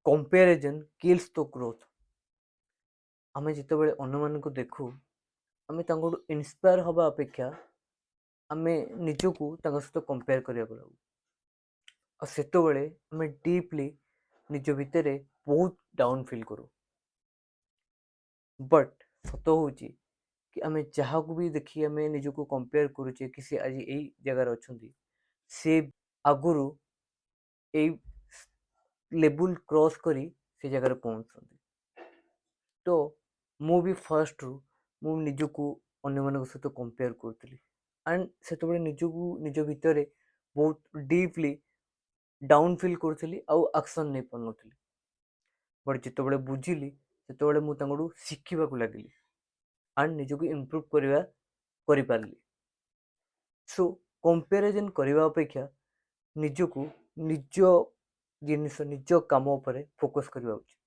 Comparison kills the growth. आमे जितेबाला अन्य मानक देखू आमे तांको इंस्पायर हवा अपेक्षा आमे निजको सहित कंपेयर करने लगू और सेतबेले आमे डीपली निज भितर बहुत डाउन फील करूँ। बट सत हूँ कि आमे जहाँ को भी देखी आमे निजको कंपेयर करुचे कि सी आज यही जगार अच्छा से आगुरु यही लेवल क्रॉस करी से जगह पहुँचते। तो मु भी फर्स्ट रु मु निजको अन्य मान सहित कंपेयर करुली एंड से निजको निज भितर बहुत डीपली डाउन फील करुली आउ एक्शन नहीं पार नी। बट जिते बुझिली से मुझे शिखा लगे एंड निजको इम्प्रूव करी। सो कंपैरिजन करने अपेक्षा निजको निज जिनिस निज काम फोकस करवा उचित।